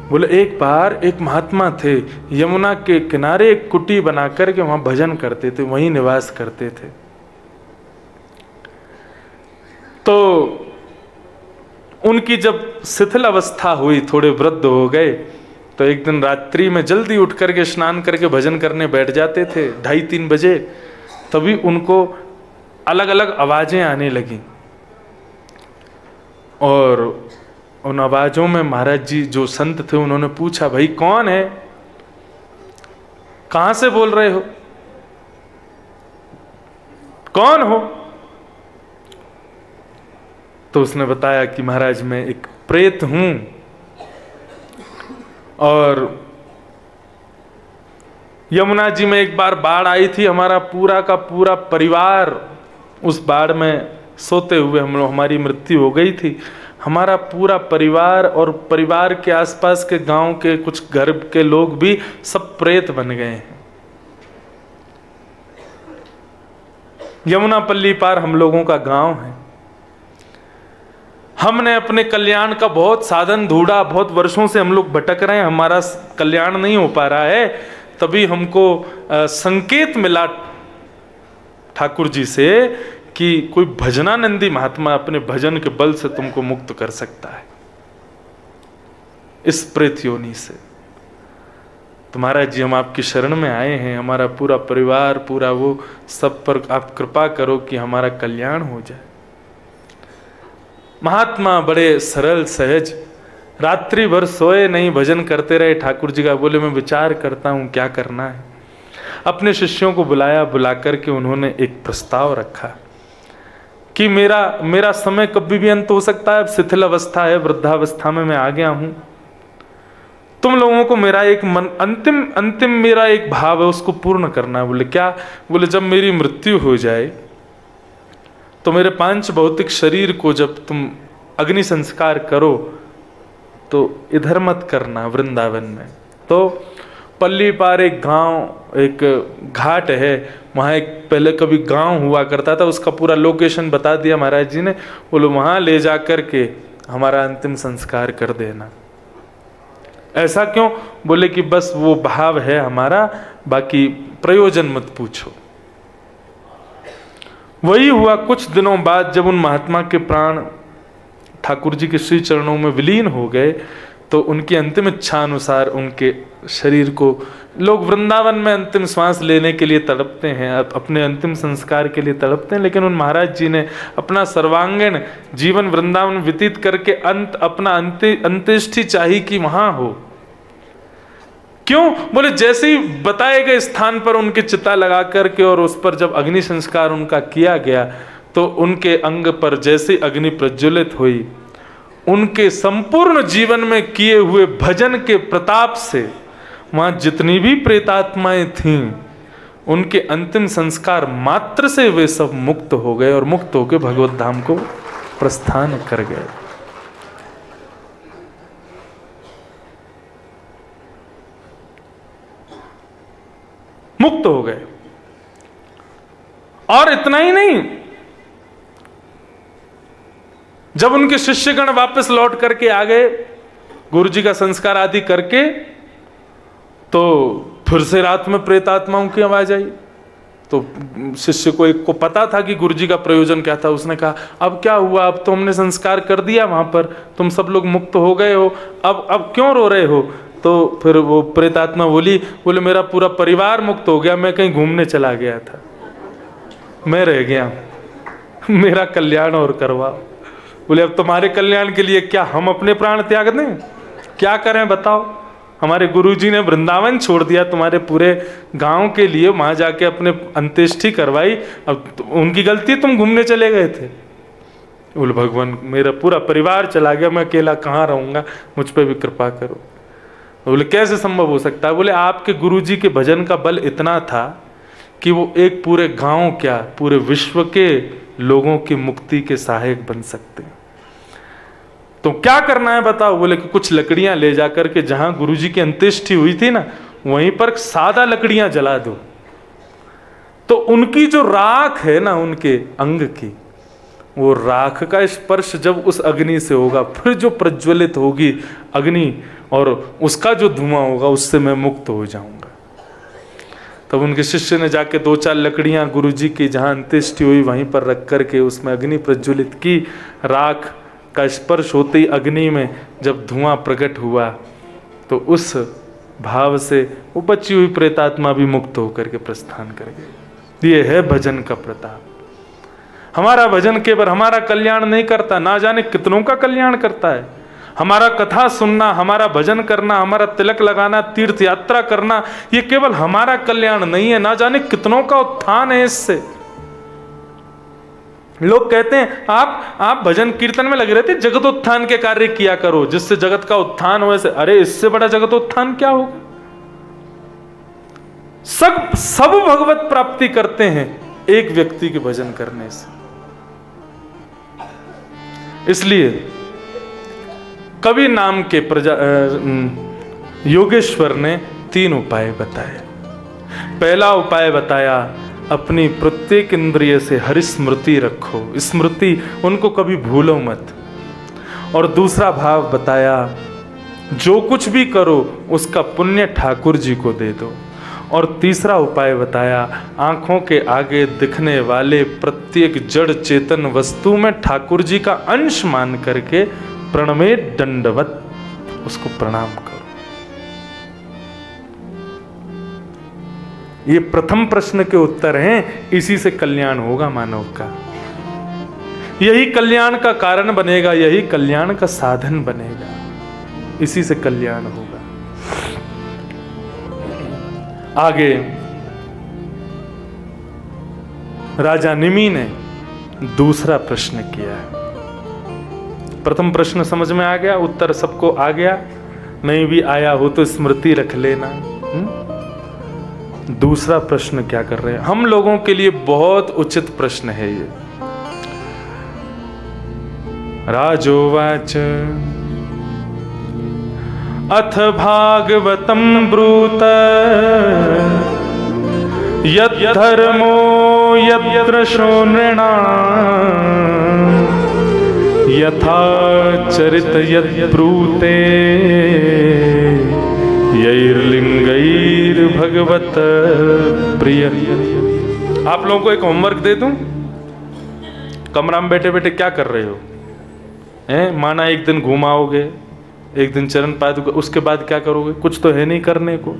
बोले एक बार एक महात्मा थे, यमुना के किनारे एक कुटी बना करके वहां भजन करते थे, वहीं निवास करते थे। तो उनकी जब शिथिल अवस्था हुई, थोड़े वृद्ध हो गए, तो एक दिन रात्रि में जल्दी उठ करके स्नान करके भजन करने बैठ जाते थे 2:30-3 बजे। तभी उनको अलग अलग आवाजें आने लगी और उन आवाजों में महाराज जी जो संत थे उन्होंने पूछा, भाई कौन है, कहां से बोल रहे हो, कौन हो? तो उसने बताया कि महाराज मैं एक प्रेत हूं और यमुना जी में एक बार बाढ़ आई थी, हमारा पूरा का पूरा परिवार उस बाढ़ में सोते हुए हमारी मृत्यु हो गई थी। हमारा पूरा परिवार और परिवार के आसपास के गांव के कुछ घर के लोग भी सब प्रेत बन गए हैं। यमुना पल्ली पार हम लोगों का गांव है। हमने अपने कल्याण का बहुत साधन ढूंढा, बहुत वर्षों से हम लोग भटक रहे हैं, हमारा कल्याण नहीं हो पा रहा है। तभी हमको संकेत मिला ठाकुर जी से कि कोई भजनानंदी महात्मा अपने भजन के बल से तुमको मुक्त कर सकता है इस प्रेत योनि से। तो महाराज जी हम आपकी शरण में आए हैं, हमारा पूरा परिवार पूरा वो सब पर आप कृपा करो कि हमारा कल्याण हो जाए। महात्मा बड़े सरल सहज रात्रि भर सोए नहीं, भजन करते रहे ठाकुर जी का। बोले मैं विचार करता हूं क्या करना है। अपने शिष्यों को बुलाया, बुला करके उन्होंने एक प्रस्ताव रखा कि मेरा समय कभी भी अंत हो सकता है, अब शिथिल अवस्था है, वृद्धावस्था में मैं आ गया हूं। तुम लोगों को मेरा एक अंतिम मेरा एक भाव है, उसको पूर्ण करना है। बोले क्या? बोले जब मेरी मृत्यु हो जाए तो मेरे 5 भौतिक शरीर को जब तुम अग्नि संस्कार करो तो इधर मत करना, वृंदावन में। तो पल्ली पार एक गांव, एक घाट है, वहाँ एक पहले कभी गांव हुआ करता था, उसका पूरा लोकेशन बता दिया महाराज जी ने। बोलो वहाँ ले जा कर के हमारा अंतिम संस्कार कर देना। ऐसा क्यों? बोले कि बस वो भाव है हमारा, बाकी प्रयोजन मत पूछो। वही हुआ। कुछ दिनों बाद जब उन महात्मा के प्राण ठाकुर जी के श्री चरणों में विलीन हो गए तो उनकी अंतिम इच्छा अनुसार उनके शरीर को लोग वृंदावन में अंतिम श्वास लेने के लिए तड़पते हैं, अपने अंतिम संस्कार के लिए तड़पते हैं, लेकिन उन महाराज जी ने अपना सर्वांगीण जीवन वृंदावन व्यतीत करके अपना अंत्येष्टि चाहिए कि वहां हो। क्यों? बोले जैसे ही बताए गए स्थान पर उनके चिता लगा करके और उस पर जब अग्नि संस्कार उनका किया गया तो उनके अंग पर जैसे अग्नि प्रज्वलित हुई, उनके संपूर्ण जीवन में किए हुए भजन के प्रताप से वहां जितनी भी प्रेतात्माएं थीं, उनके अंतिम संस्कार मात्र से वे सब मुक्त हो गए और मुक्त होकर भगवत धाम को प्रस्थान कर गए। मुक्त हो गए। और इतना ही नहीं, जब उनके शिष्यगण वापस लौट करके आ गए गुरु जी का संस्कार आदि करके, तो फिर से रात में प्रेतात्माओं की आवाज आई। तो शिष्य को एक को पता था कि गुरु जी का प्रयोजन क्या था। उसने कहा अब क्या हुआ, अब तो हमने संस्कार कर दिया वहां पर, तुम सब लोग मुक्त हो गए हो, अब क्यों रो रहे हो? तो फिर वो प्रेतात्मा बोले मेरा पूरा परिवार मुक्त हो गया, मैं कहीं घूमने चला गया था, मैं रह गया, मेरा कल्याण और करवाओ। बोले अब तुम्हारे कल्याण के लिए क्या हम अपने प्राण त्याग दें? क्या करें बताओ? हमारे गुरुजी ने वृंदावन छोड़ दिया तुम्हारे पूरे गांव के लिए, वहां जाके अपने अंत्येष्टि करवाई, अब उनकी गलती, तुम घूमने चले गए थे। बोले भगवान मेरा पूरा परिवार चला गया, मैं अकेला कहाँ रहूंगा, मुझ पर भी कृपा करो। बोले कैसे संभव हो सकता है? बोले आपके गुरुजी के भजन का बल इतना था कि वो एक पूरे गांव क्या पूरे विश्व के लोगों की मुक्ति के सहायक बन सकते हैं। तो क्या करना है बताओ? बोले कि कुछ लकड़ियां ले जाकर के जहां गुरुजी की अंत्येष्टि हुई थी ना, वहीं पर सादा लकड़ियां जला दो, तो उनकी जो राख है ना उनके अंग की, वो राख का स्पर्श जब उस अग्नि से होगा, फिर जो प्रज्वलित होगी अग्नि और उसका जो धुआं होगा, उससे मैं मुक्त हो जाऊंगा। तब उनके शिष्य ने जाके 2-4 लकड़ियां गुरुजी की जहां अंत्येष्टि हुई वहीं पर रख करके उसमें अग्नि प्रज्वलित की। राख का स्पर्श होते ही अग्नि में जब धुआं प्रकट हुआ तो उस भाव से वो बची हुई प्रेतात्मा भी मुक्त होकर के प्रस्थान कर गई। ये है भजन का प्रताप। हमारा भजन केवल हमारा कल्याण नहीं करता, ना जाने कितनों का कल्याण करता है। हमारा कथा सुनना, हमारा भजन करना, हमारा तिलक लगाना, तीर्थ यात्रा करना, ये केवल हमारा कल्याण नहीं है, ना जाने कितनों का उत्थान है इससे। लोग कहते हैं आप भजन कीर्तन में लगे रहते, जगतोत्थान के कार्य किया करो जिससे जगत का उत्थान हो। ऐसे अरे इससे बड़ा जगतोत्थान क्या होगा? सब भगवत प्राप्ति करते हैं एक व्यक्ति के भजन करने से। इसलिए कवि नाम के योगेश्वर ने 3 उपाय बताए। पहला उपाय बताया, अपनी प्रत्येक इंद्रिय से हरि स्मृति रखो, स्मृति उनको कभी भूलो मत। और दूसरा भाव बताया, जो कुछ भी करो उसका पुण्य ठाकुर जी को दे दो। और तीसरा उपाय बताया, आंखों के आगे दिखने वाले प्रत्येक जड़ चेतन वस्तु में ठाकुर जी का अंश मान करके प्रणमे दंडवत उसको प्रणाम करो। ये प्रथम प्रश्न के उत्तर हैं। इसी से कल्याण होगा मानव का, यही कल्याण का कारण बनेगा, यही कल्याण का साधन बनेगा, इसी से कल्याण होगा। आगे राजा निमि ने दूसरा प्रश्न किया है। प्रथम प्रश्न समझ में आ गया, उत्तर सबको आ गया, नहीं भी आया हो तो स्मृति रख लेना। दूसरा प्रश्न क्या कर रहे हैं? हम लोगों के लिए बहुत उचित प्रश्न है ये। राजोवाच अथ भागवतं ब्रूत यद्धर्मो यद्दृशो नृणाम् यथा चरित यद्ब्रूते यैर्लिंगैर् भगवत प्रिय। आप लोगों को एक होमवर्क दे दूं? कमरा में बैठे बैठे क्या कर रहे हो? माना एक दिन घुमाओगे, एक दिन चरण पादुका, उसके बाद क्या करोगे? कुछ तो है नहीं करने को।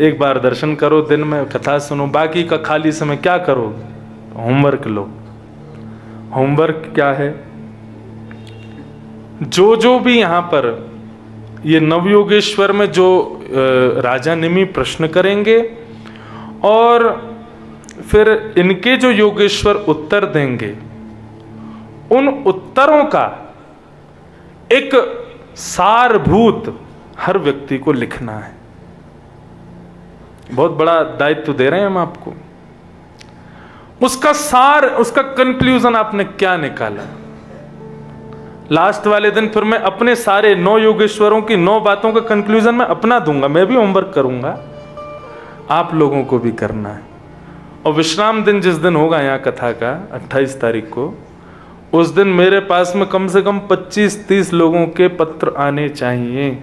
एक बार दर्शन करो, दिन में कथा सुनो, बाकी का खाली समय क्या करोगे? होमवर्क लो। होमवर्क क्या है? जो भी यहाँ पर ये नवयोगेश्वर में जो राजा निमि प्रश्न करेंगे और फिर इनके जो योगेश्वर उत्तर देंगे, उन उत्तरों का एक सारभूत हर व्यक्ति को लिखना है। बहुत बड़ा दायित्व दे रहे हैं हम आपको। उसका सार, उसका कंक्लूजन आपने क्या निकाला? लास्ट वाले दिन फिर मैं अपने सारे 9 योगेश्वरों की 9 बातों का कंक्लूजन मैं अपना दूंगा। मैं भी होमवर्क करूंगा, आप लोगों को भी करना है। और विश्राम दिन जिस दिन होगा यहाँ कथा का 28 तारीख को, उस दिन मेरे पास में कम से कम 25-30 लोगों के पत्र आने चाहिए,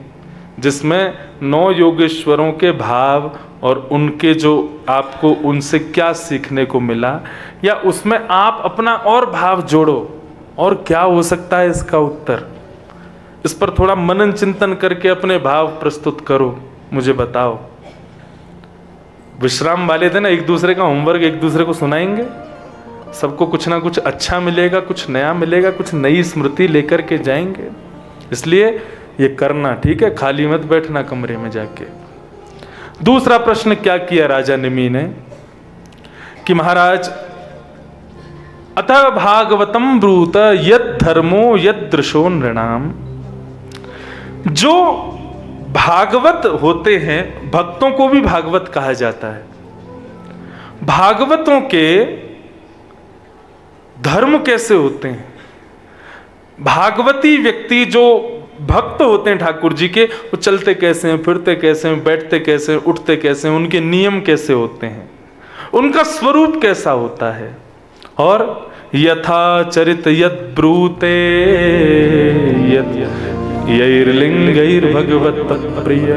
जिसमें 9 योगेश्वरों के भाव और उनके जो आपको उनसे क्या सीखने को मिला, या उसमें आप अपना और भाव जोड़ो और क्या हो सकता है इसका उत्तर। इस पर थोड़ा मनन चिंतन करके अपने भाव प्रस्तुत करो, मुझे बताओ। विश्राम वाले दिन एक दूसरे का होमवर्क एक दूसरे को सुनाएंगे, सबको कुछ ना कुछ अच्छा मिलेगा, कुछ नया मिलेगा, कुछ नई स्मृति लेकर के जाएंगे। इसलिए ये करना, ठीक है? खाली मत बैठना कमरे में जाके। दूसरा प्रश्न क्या किया राजा निमि ने कि महाराज, अतः भागवतम ब्रूत यद धर्मो यद दृशो नृणाम। जो भागवत होते हैं, भक्तों को भी भागवत कहा जाता है। भागवतों के धर्म कैसे होते हैं? भागवती व्यक्ति जो भक्त होते हैं ठाकुर जी के, वो चलते कैसे हैं, फिरते कैसे हैं, बैठते कैसे हैं, उठते कैसे हैं, उनके नियम कैसे होते हैं, उनका स्वरूप कैसा होता है। और यथा चरित यद ब्रूते यैर्लिंगैर भगवत प्रिय।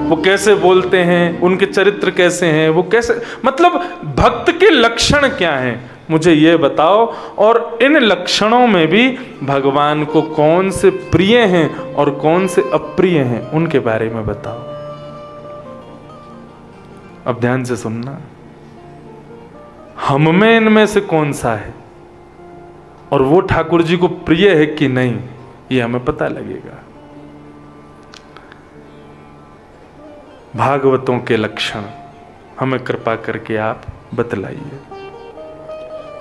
वो कैसे बोलते हैं, उनके चरित्र कैसे हैं, वो कैसे, मतलब भक्त के लक्षण क्या हैं, मुझे ये बताओ। और इन लक्षणों में भी भगवान को कौन से प्रिय हैं और कौन से अप्रिय हैं, उनके बारे में बताओ। अब ध्यान से सुनना, हम में इनमें से कौन सा है और वो ठाकुर जी को प्रिय है कि नहीं, ये हमें पता लगेगा। भागवतों के लक्षण हमें कृपा करके आप बतलाइए।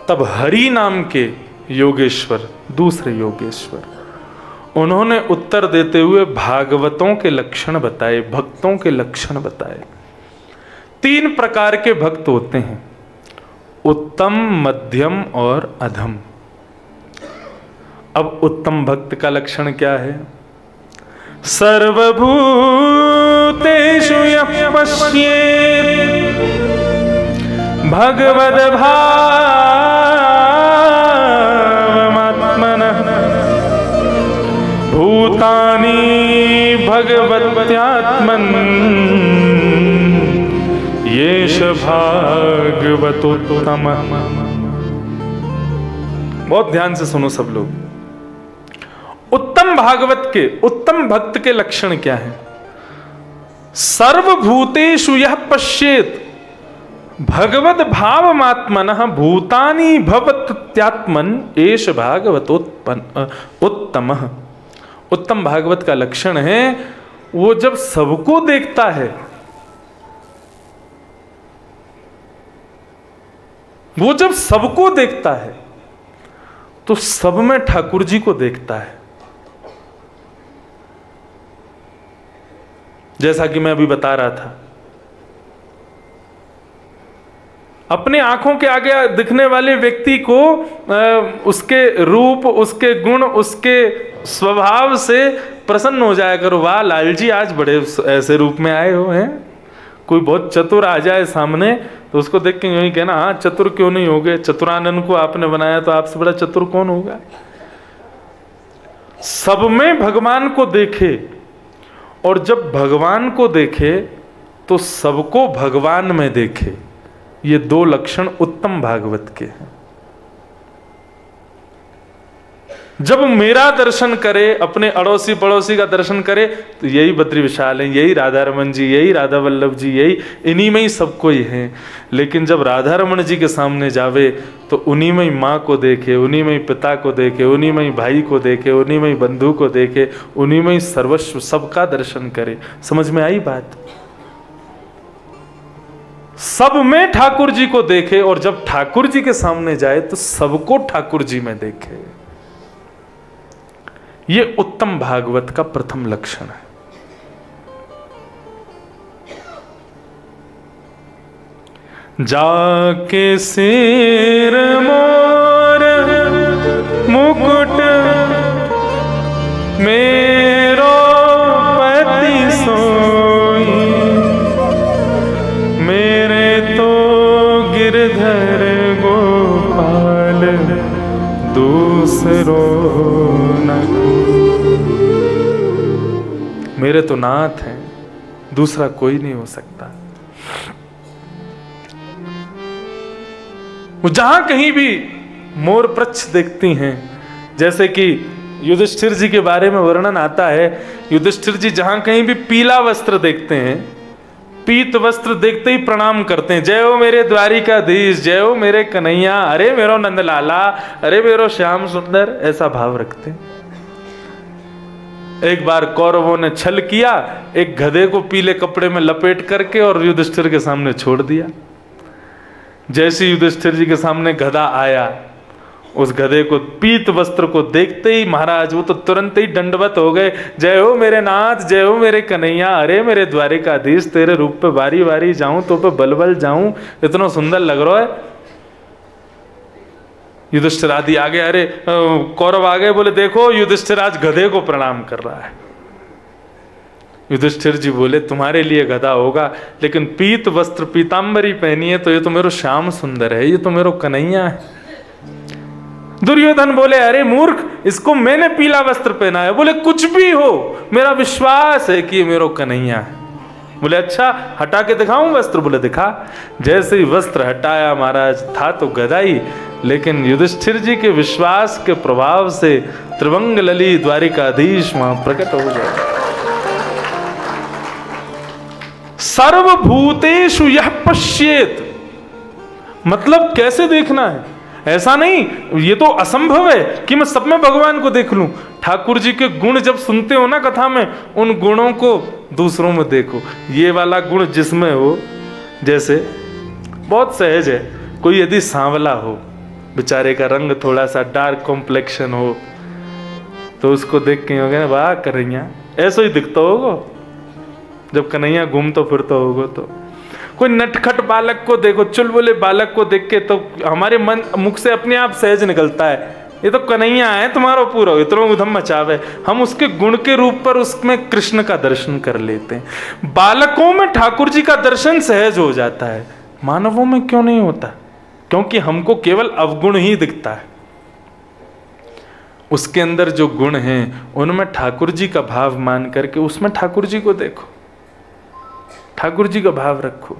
तब हरि नाम के योगेश्वर, दूसरे योगेश्वर, उन्होंने उत्तर देते हुए भागवतों के लक्षण बताए, भक्तों के लक्षण बताए। 3 प्रकार के भक्त होते हैं, उत्तम, मध्यम और अधम। अब उत्तम भक्त का लक्षण क्या है? सर्वभूतेषु यः पश्येत् भगवद्भावमात्मनः भूतानि भगवत्यात्मन् येष भागवतोत्तमः। बहुत ध्यान से सुनो सब लोग। उत्तम भागवत के, उत्तम भक्त के लक्षण क्या है? सर्वभूतेषु यः पश्येत् भगवद भावमात्मनः भूतानि भवत्यात्मन् एष भागवतोत्तमः। उत्तम भागवत का लक्षण है वो जब सबको देखता है, वो जब सबको देखता है तो सब में ठाकुर जी को देखता है। जैसा कि मैं अभी बता रहा था, अपने आंखों के आगे दिखने वाले व्यक्ति को उसके रूप, उसके गुण, उसके स्वभाव से प्रसन्न हो जाया करो। वाह लाल जी आज बड़े ऐसे रूप में आए हो हैं। कोई बहुत चतुर आ जाए सामने तो उसको देख के यूं ही कहना, हाँ चतुर क्यों नहीं हो गए, चतुरानंद को आपने बनाया तो आपसे बड़ा चतुर कौन होगा। सब में भगवान को देखे और जब भगवान को देखे तो सबको भगवान में देखे। ये 2 लक्षण उत्तम भागवत के हैं। जब मेरा दर्शन करे, अपने अड़ोसी पड़ोसी का दर्शन करे, तो यही बद्री विशाल है, यही राधा रमन जी, यही राधा वल्लभ जी, यही इन्हीं में ही सब कोई है। लेकिन जब राधा रमन जी के सामने जावे तो उन्हीं में ही माँ को देखे, उन्हीं में ही पिता को देखे, उन्हीं में ही भाई को देखे, उन्हीं में ही बंधु को देखे, उन्हीं में ही सर्वस्व सबका दर्शन करे। समझ में आई बात? सब में ठाकुर जी को देखे और जब ठाकुर जी के सामने जाए तो सबको ठाकुर जी में देखे। ये उत्तम भागवत का प्रथम लक्षण है। जाके सिर मोर मुकुट मेरो पति सोई, मेरे तो गिरधर गोपाल दूसरो न। मेरे तो नाथ हैं, दूसरा कोई नहीं हो सकता। वो जहां कहीं भी मोर प्रच्छ देखती हैं, जैसे कि युधिष्ठिर जी के बारे में वर्णन आता है, युधिष्ठिर जी जहां कहीं भी पीला वस्त्र देखते हैं, पीत वस्त्र देखते ही प्रणाम करते हैं, जय हो मेरे द्वारिकाधीश, जय हो मेरे कन्हैया, अरे मेरो नंदलाला, अरे मेरो श्याम सुंदर, ऐसा भाव रखते हैं। एक बार कौरवों ने छल किया, एक गधे को पीले कपड़े में लपेट करके और युधिष्ठिर के सामने छोड़ दिया। जैसे युधिष्ठिर जी के सामने गधा आया, उस गधे को, पीत वस्त्र को देखते ही महाराज वो तो तुरंत ही दंडवत हो गए, जय हो मेरे नाथ, जय हो मेरे कन्हैया, अरे मेरे द्वारिकाधीश, तेरे रूप पे बारी बारी जाऊं तो पे बल बल जाऊं, इतना सुंदर लग रहा है। युधिष्ठिर आदि आगे, अरे कौरव आ गए, बोले देखो युधिष्ठिर आज गधे को प्रणाम कर रहा है। युधिष्ठिर जी बोले तुम्हारे लिए गधा होगा, लेकिन पीत वस्त्र पीतांबरी पहनी है तो ये तो मेरो श्याम सुंदर है, ये तो मेरो कन्हैया है। दुर्योधन बोले अरे मूर्ख, इसको मैंने पीला वस्त्र पहना है। बोले कुछ भी हो, मेरा विश्वास है कि ये मेरा कन्हैया है। बोले अच्छा हटा के दिखाऊं वस्त्र? बोले दिखा। जैसे ही वस्त्र हटाया महाराज, था तो गदाई, लेकिन युधिष्ठिर जी के विश्वास के प्रभाव से त्रिभंग लली द्वारिकाधीश वहां प्रकट हो गए। सर्वभूतेषु यह पश्येत, मतलब कैसे देखना है? ऐसा नहीं, ये तो असंभव है कि मैं सब में भगवान को देख लूं। ठाकुर जी के गुण जब सुनते हो ना कथा में, उन गुणों को दूसरों में देखो। ये वाला गुण जिसमें हो, जैसे बहुत सहज है, कोई यदि सांवला हो, बेचारे का रंग थोड़ा सा डार्क कॉम्प्लेक्शन हो, तो उसको देख के होगा वाह कन्हैया, ऐसा ही दिखता होगा जब कन्हैया घूमता फिरता होगा। तो कोई नटखट बालक को देखो, चुलबुले बालक को देख के तो हमारे मन मुख से अपने आप सहज निकलता है, ये तो कन्हैया है तुम्हारा पूरा, इतना उधम मचावे। हम उसके गुण के रूप पर उसमें कृष्ण का दर्शन कर लेते हैं। बालकों में ठाकुर जी का दर्शन सहज हो जाता है, मानवों में क्यों नहीं होता? क्योंकि हमको केवल अवगुण ही दिखता है। उसके अंदर जो गुण हैं उनमें ठाकुर जी का भाव मान करके उसमें ठाकुर जी को देखो, ठाकुर जी का भाव रखो।